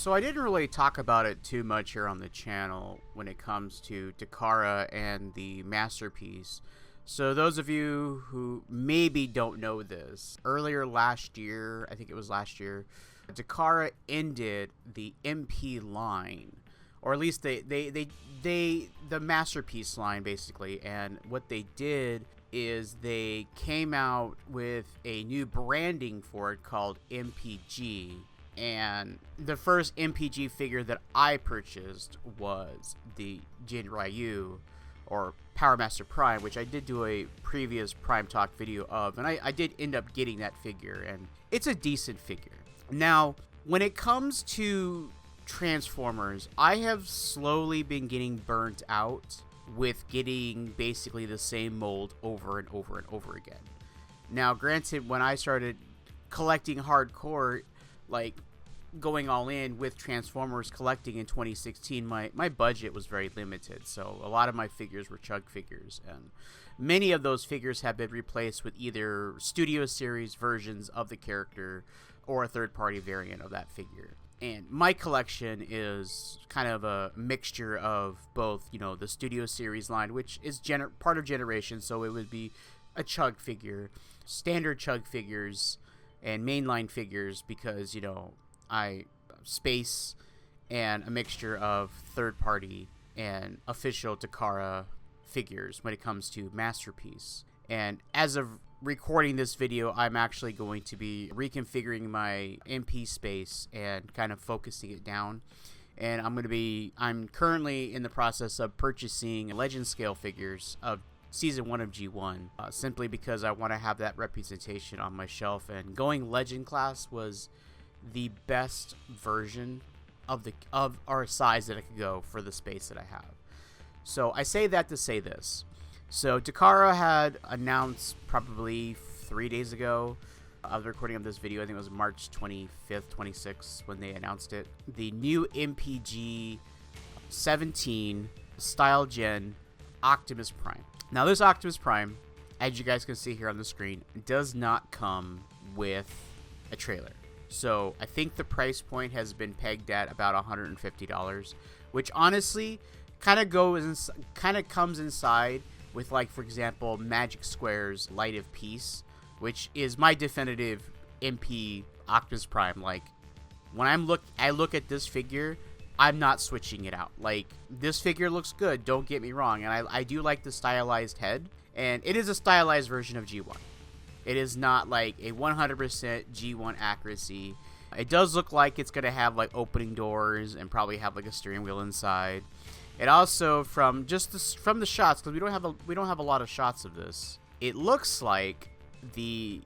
So I didn't really talk about it too much here on the channel when it comes to Takara and the Masterpiece. So those of you who maybe don't know this, earlier last year, I think it was last year, Takara ended the MP line, or at least the Masterpiece line basically. And what they did is they came out with a new branding for it called MPG. And the first MPG figure that I purchased was the Jin Ryu, or Power Master Prime, which I did do a previous Prime Talk video of, and I did end up getting that figure, and it's a decent figure. Now, when it comes to Transformers, I have slowly been getting burnt out with getting basically the same mold over and over and over again. Now, granted, when I started collecting hardcore, like going all in with Transformers collecting in 2016, my budget was very limited, so a lot of my figures were chug figures, and many of those figures have been replaced with either Studio Series versions of the character or a third-party variant of that figure. And my collection is kind of a mixture of both, you know, the Studio Series line, which is part of Generation, so it would be a chug figure, standard chug figures, and mainline figures, because, you know, space, and a mixture of third-party and official Takara figures when it comes to Masterpiece. And as of recording this video, I'm actually going to be reconfiguring my MP space and kind of focusing it down. And I'm currently in the process of purchasing Legend scale figures of Season 1 of G1, simply because I want to have that representation on my shelf. And going Legend class was the best version of our size that I could go for the space that I have. So I say that to say this. So Takara had announced probably 3 days ago of the recording of this video, I think it was March 25th, 26th when they announced it, the new MPG-17 Style Gen Optimus Prime. Now this Optimus Prime, as you guys can see here on the screen, does not come with a trailer. So I think the price point has been pegged at about $150, which honestly kind of comes inside with, like, for example, Magic Square's Light of Peace, which is my definitive MP Optimus Prime. Like, when I look at this figure, I'm not switching it out. Like, this figure looks good, don't get me wrong, and I do like the stylized head, and it is a stylized version of G1. It is not like a 100% G1 accuracy. It does look like it's going to have, like, opening doors and probably have, like, a steering wheel inside. It also, from the shots, because we don't have a lot of shots of this, it looks like the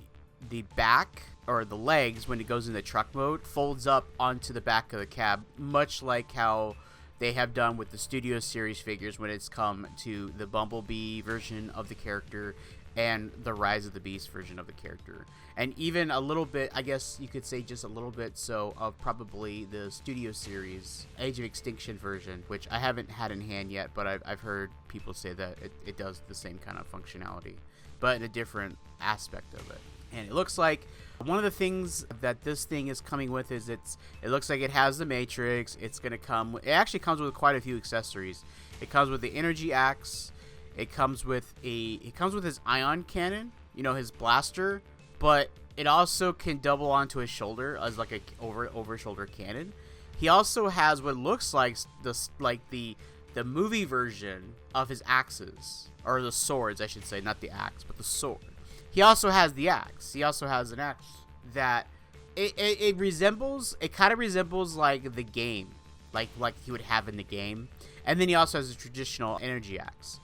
back, or the legs, when it goes into truck mode, folds up onto the back of the cab, much like how they have done with the Studio Series figures when it's come to the Bumblebee version of the character and the Rise of the Beast version of the character. And even a little bit, I guess you could say just a little bit so, of probably the Studio Series Age of Extinction version, which I haven't had in hand yet, but I've heard people say that it does the same kind of functionality, but in a different aspect of it. And it looks like one of the things that this thing is coming with is it looks like it has the Matrix. It actually comes with quite a few accessories. It comes with the energy axe. It comes with his ion cannon, you know, his blaster, but it also can double onto his shoulder as like a over shoulder cannon. He also has what looks like the movie version of his axes, or the swords, I should say, not the axe, but the sword. He also has the axe. He also has an axe that it kind of resembles like the game, like he would have in the game. And then he also has a traditional energy axe.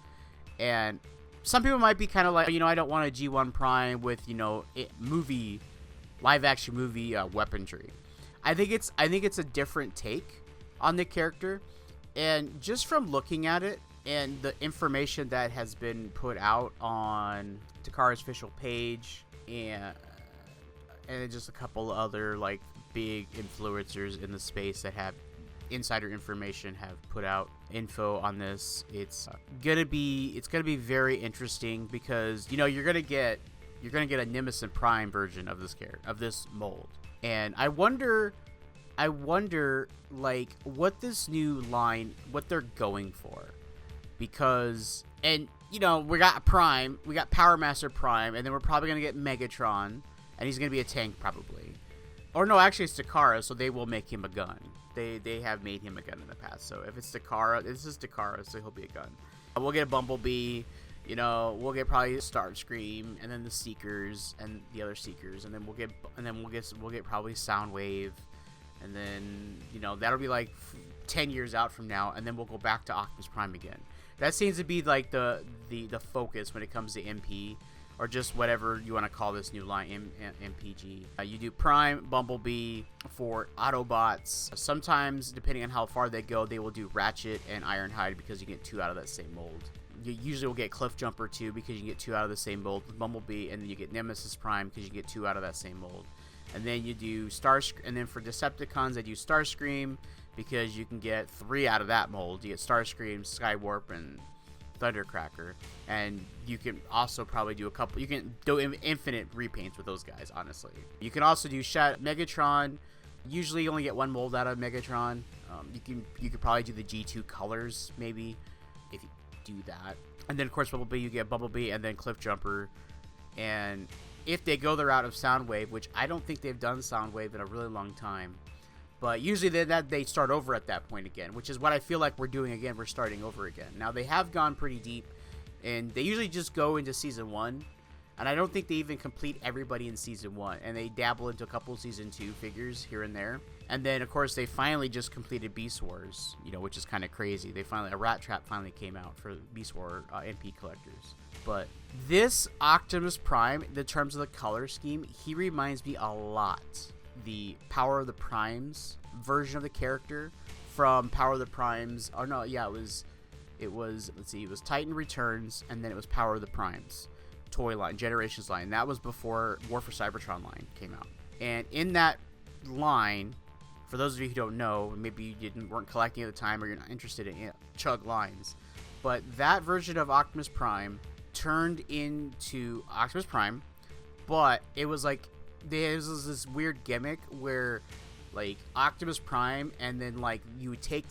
And some people might be kind of like, you know, I don't want a G1 Prime with, you know, live action movie weaponry. I think it's a different take on the character, and just from looking at it and the information that has been put out on Takara's official page and just a couple other like big influencers in the space that have insider information have put out info on this, it's gonna be very interesting, because, you know, you're gonna get a Nemesis Prime version of this mold, and I wonder I wonder, like, what this new line, what they're going for. Because, and, you know, we got Prime, we got Power Master Prime, and then we're probably going to get Megatron, and he's going to be a tank, probably. Or no, actually it's Takara, so they will make him a gun. They have made him a gun in the past, so if it's Takara, this is Takara, so he'll be a gun. We'll get a Bumblebee, you know, we'll get probably Starscream, and then the Seekers, and the other Seekers, and then we'll get probably Soundwave, and then, you know, that'll be like 10 years out from now, and then we'll go back to Optimus Prime again. That seems to be like the focus when it comes to MP, or just whatever you want to call this new line, MPG. You do Prime, Bumblebee for Autobots. Sometimes, depending on how far they go, they will do Ratchet and Ironhide because you get 2 out of that same mold. You usually will get Cliff Jumper too because you get 2 out of the same mold with Bumblebee, and then you get Nemesis Prime because you get 2 out of that same mold. And then you do and then for Decepticons, they do Starscream because you can get 3 out of that mold. You get Starscream, Skywarp, and Thundercracker, and you can also probably do a couple. You can do infinite repaints with those guys, honestly. You can also do Megatron. Usually, you only get 1 mold out of Megatron. You could probably do the G2 colors, maybe, if you do that. And then, of course, Bumblebee, you get Bumblebee and then Cliff Jumper. And if they go the route of Soundwave, which I don't think they've done Soundwave in a really long time, but usually they start over at that point again, which is what I feel like we're doing again. We're starting over again. Now, they have gone pretty deep, and they usually just go into Season 1, and I don't think they even complete everybody in Season 1, and they dabble into a couple Season 2 figures here and there. And then, of course, they finally just completed Beast Wars, you know, which is kind of crazy. A Rat Trap finally came out for Beast War MP collectors. But this Optimus Prime, in terms of the color scheme, he reminds me a lot the Power of the Primes version of the character from Power of the Primes. Oh no, yeah, it was let's see, it was Titan Returns, and then it was Power of the Primes toy line, Generations line. That was before War for Cybertron line came out. And in that line, for those of you who don't know, maybe you weren't collecting at the time, or you're not interested in chug lines, but that version of Optimus Prime turned into Optimus Prime, but it was like there was this weird gimmick where, like, Optimus Prime, and then, like, you would take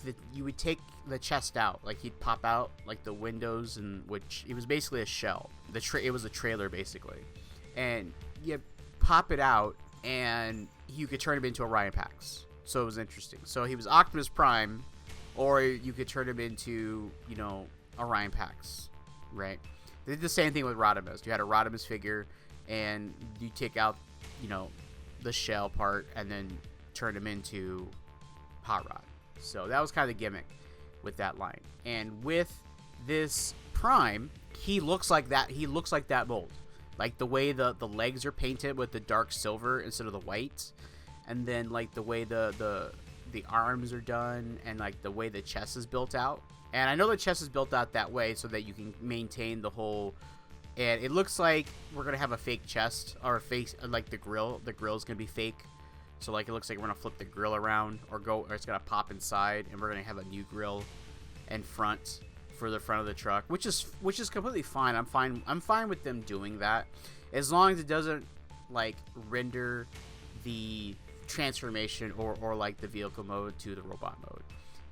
the chest out, like, he'd pop out, like, the windows, and which it was basically a shell. It was a trailer, basically, and you pop it out, and you could turn him into Orion Pax. So it was interesting. So he was Optimus Prime, or you could turn him into, you know, Orion Pax, right? They did the same thing with Rodimus. You had a Rodimus figure, and you take out, you know, the shell part, and then turn him into Hot Rod. So that was kind of the gimmick with that line. And with this Prime, he looks like that. He looks like that mold, like the way the legs are painted with the dark silver instead of the white, and then like the way the arms are done, and like the way the chest is built out. And I know the chest is built out that way so that you can maintain the whole. And it looks like we're gonna have a fake chest, or a fake, like the grill. The grill's gonna be fake, so like it looks like we're gonna flip the grill around, or it's gonna pop inside, and we're gonna have a new grill in front for the front of the truck, which is completely fine. I'm fine with them doing that, as long as it doesn't like render the transformation or like the vehicle mode to the robot mode.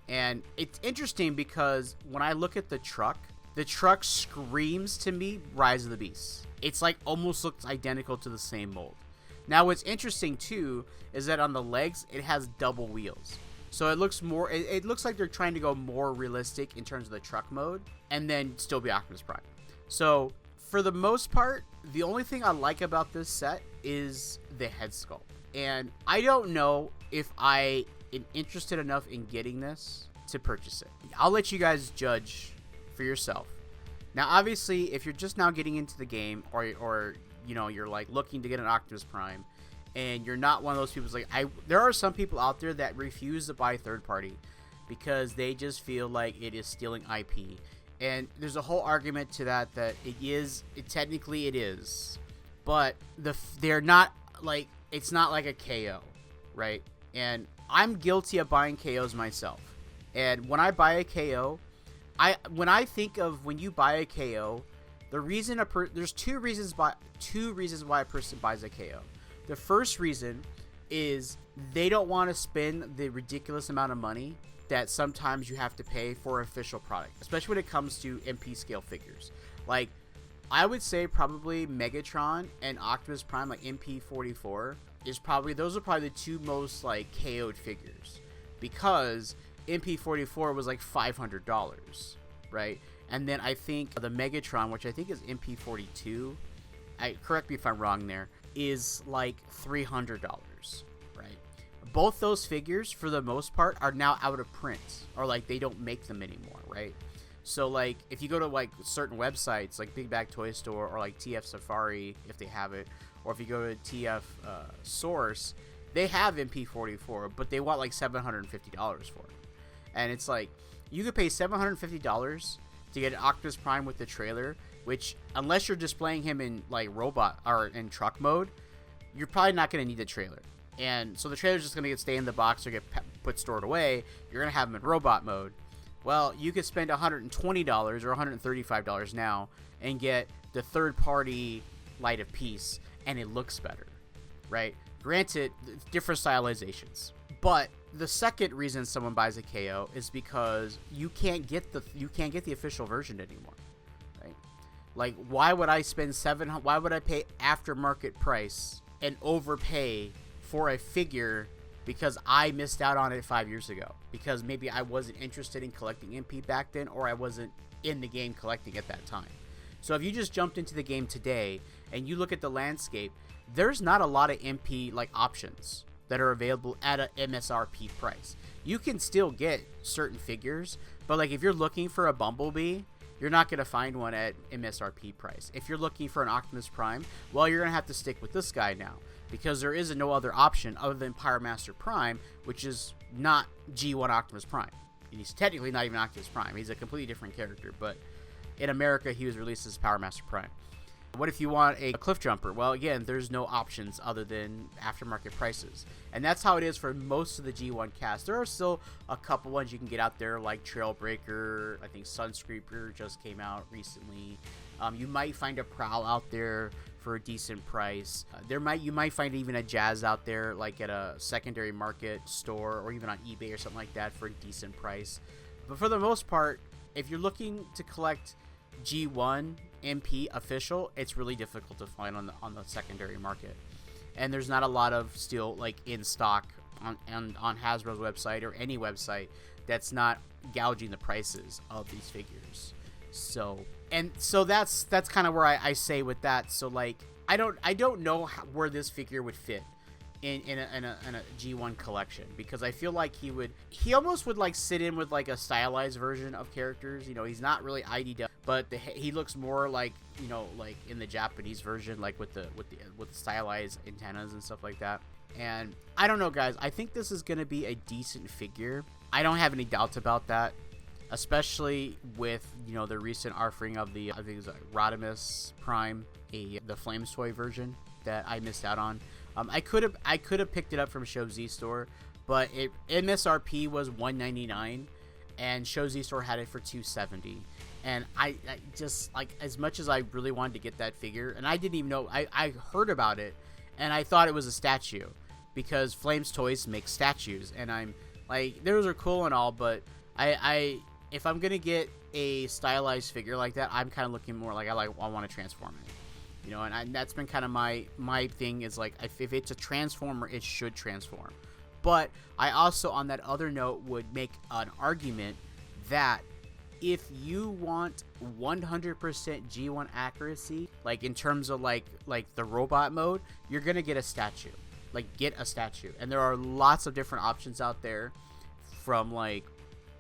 And it's interesting because when I look at the truck screams to me Rise of the Beasts. It's like almost looks identical to the same mold. Now what's interesting too is that on the legs it has double wheels. So it looks more, it looks like they're trying to go more realistic in terms of the truck mode, and then still be Optimus Prime. So for the most part, the only thing I like about this set is the head sculpt. And I don't know if I am interested enough in getting this to purchase it. I'll let you guys judge for yourself. Now, obviously, if you're just now getting into the game, or you know, you're like looking to get an Optimus Prime, and you're not one of those people, like there are some people out there that refuse to buy third party because they just feel like it is stealing IP. And there's a whole argument to that technically it is, but they're not like, it's not like a KO, right? And I'm guilty of buying KOs myself. And when I buy a KO, when you buy a KO, there's two reasons why a person buys a KO. The first reason is they don't want to spend the ridiculous amount of money that sometimes you have to pay for official product, especially when it comes to MP scale figures. Like, I would say probably Megatron and Optimus Prime, like MP44, those are probably the two most like KO'd figures, because MP44 was like $500, right? And then I think the Megatron, which I think is MP42, correct me if I'm wrong there, is like $300, right? Both those figures, for the most part, are now out of print, or like they don't make them anymore, right? So like if you go to like certain websites like Big Bag Toy Store or like TF Safari, if they have it, or if you go to TF Source, they have MP44, but they want like $750 for it. And it's like, you could pay $750 to get an Optimus Prime with the trailer, which, unless you're displaying him in like robot or in truck mode, you're probably not going to need the trailer. And so the trailer's just going to stay in the box or get put stored away. You're going to have him in robot mode. Well, you could spend $120 or $135 now and get the third-party Light of Peace, and it looks better, right? Granted, different stylizations. But the second reason someone buys a KO is because you can't get the official version anymore, right? Like, why would I spend why would I pay aftermarket price and overpay for a figure because I missed out on it 5 years ago? Because maybe I wasn't interested in collecting MP back then, or I wasn't in the game collecting at that time. So if you just jumped into the game today and you look at the landscape, there's not a lot of MP like options that are available at a MSRP price. You can still get certain figures, but like if you're looking for a Bumblebee, you're not going to find one at MSRP price. If you're looking for an Optimus Prime, well, you're going to have to stick with this guy now, because there is no other option other than Pyromaster Prime, which is not G1 Optimus Prime. And he's technically not even Optimus Prime. He's a completely different character, but in America, he was released as Pyromaster Prime. What if you want a Cliff Jumper? Well, again, there's no options other than aftermarket prices. And that's how it is for most of the G1 cast. There are still a couple ones you can get out there, like Trailbreaker. I think Sunscreeper just came out recently. You might find a Prowl out there for a decent price. You might find even a Jazz out there, like at a secondary market store or even on eBay or something like that, for a decent price. But for the most part, if you're looking to collect G1 MP official, it's really difficult to find on the secondary market, and there's not a lot of still like in stock on Hasbro's website or any website that's not gouging the prices of these figures. So that's kind of where I say with that. So like I don't know where this figure would fit in a G1 collection, because I feel like he almost would like sit in with like a stylized version of characters. You know, he's not really IDW, but he looks more like, you know, like in the Japanese version, like with the stylized antennas and stuff like that. And I don't know, guys, I think this is gonna be a decent figure. I don't have any doubts about that, especially with, you know, the recent offering of the, I think it was Rodimus Prime, the Flames toy version that I missed out on. I could have picked it up from Show Z Store, but MSRP was $199, and Show Z Store had it for $270. And I just, like, as much as I really wanted to get that figure, and I didn't even know, I heard about it, and I thought it was a statue, because Flames Toys makes statues, and I'm like, those are cool and all, but if I'm gonna get a stylized figure like that, I'm kind of looking more like I want to transform it. You know, and that's been kind of my thing, is like, if it's a transformer, it should transform. But I also, on that other note, would make an argument that if you want 100% G1 accuracy, like in terms of like the robot mode, you're gonna get a statue. Like, get a statue. And there are lots of different options out there from like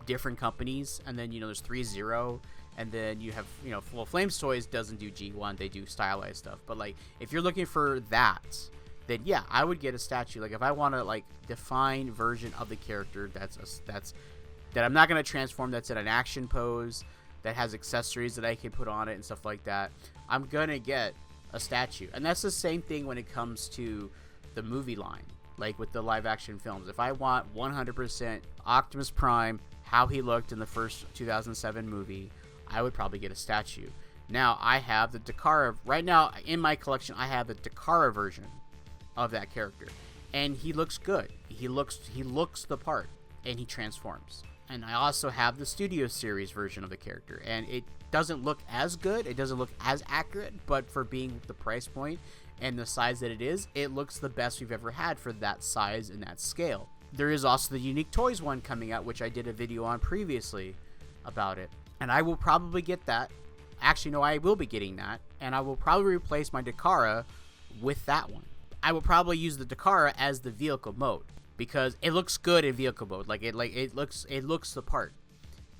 different companies. And then, you know, there's 3-0. And then you have, you know, well, Flames Toys doesn't do G1, they do stylized stuff. But like, if you're looking for that, then yeah, I would get a statue. Like, if I want a like defined version of the character that I'm not gonna transform, that's in an action pose, that has accessories that I can put on it and stuff like that, I'm gonna get a statue. And that's the same thing when it comes to the movie line, like with the live action films. If I want 100% Optimus Prime, how he looked in the first 2007 movie, I would probably get a statue. Now, I have the Takara. Right now, in my collection, I have the Takara version of that character. and he looks good. He looks the part, and he transforms. And I also have the Studio Series version of the character, and it doesn't look as good, it doesn't look as accurate, but for being the price point and the size that it is, it looks the best we've ever had for that size and that scale. There is also the Unique Toys one coming out, which I did a video on previously about it, and I will probably get that. Actually, no, I will be getting that, and I will probably replace my Takara with that one. I will probably use the Takara as the vehicle mode because it looks good in vehicle mode. It looks the part.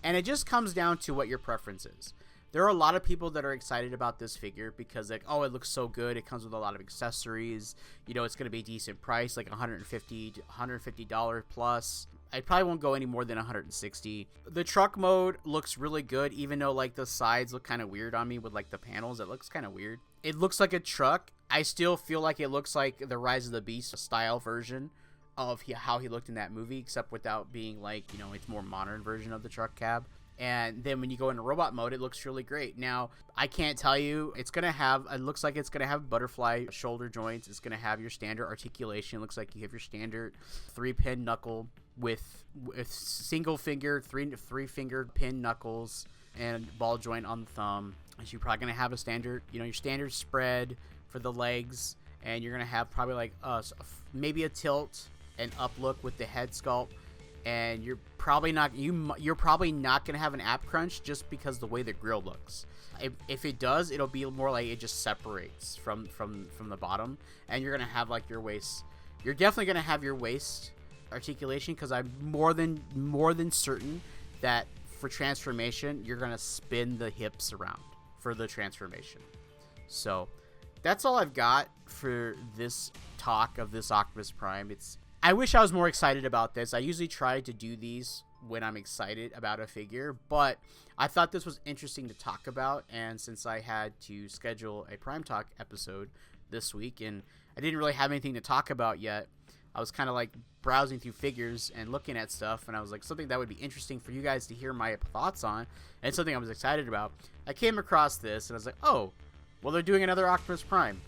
And it just comes down to what your preference is. There are a lot of people that are excited about this figure because, like, oh, it looks so good. It comes with a lot of accessories. You know, it's going to be a decent price, like $150 plus. I probably won't go any more than $160. The truck mode looks really good, even though, like, the sides look kind of weird on me with, like, the panels. It looks kind of weird. It looks like a truck. I still feel like it looks like the Rise of the Beast style version of how he looked in that movie, except without being, like, you know, it's more modern version of the truck cab. And then when you go into robot mode, it looks really great. Now, I can't tell you, it looks like it's going to have butterfly shoulder joints. It's going to have your standard articulation. It looks like you have your standard 3-pin knuckle with single finger, three finger pin knuckles and ball joint on the thumb. And you're probably going to have a standard, you know, your standard spread for the legs. And you're going to have probably like maybe a tilt and up look with the head sculpt. And you're probably not gonna have an ab crunch just because the way the grill looks. If it does, it'll be more like it just separates from the bottom, and you're gonna have like your waist. You're definitely gonna have your waist articulation because I'm more than certain that for transformation you're gonna spin the hips around for the transformation. So that's all I've got for this talk of this Optimus Prime. I wish I was more excited about this. I usually try to do these when I'm excited about a figure, but I thought this was interesting to talk about, and since I had to schedule a Prime Talk episode this week, and I didn't really have anything to talk about yet, I was kind of like browsing through figures and looking at stuff, and I was like, something that would be interesting for you guys to hear my thoughts on, and something I was excited about. I came across this, and I was like, oh, well, they're doing another Optimus Prime.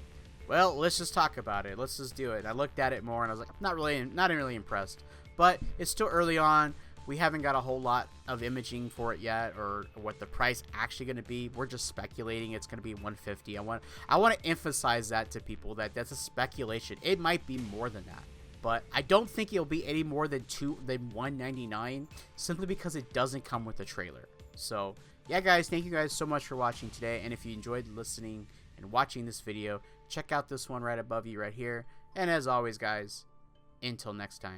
Well, let's just talk about it. Let's just do it. And I looked at it more, and I was like, not really impressed. But it's still early on. We haven't got a whole lot of imaging for it yet, or what the price actually going to be. We're just speculating it's going to be $150. I want to emphasize that to people that that's a speculation. It might be more than that, but I don't think it'll be any more than $199, simply because it doesn't come with a trailer. So yeah, guys, thank you guys so much for watching today. And if you enjoyed listening and watching this video, check out this one right above you right here. And as always, guys, until next time.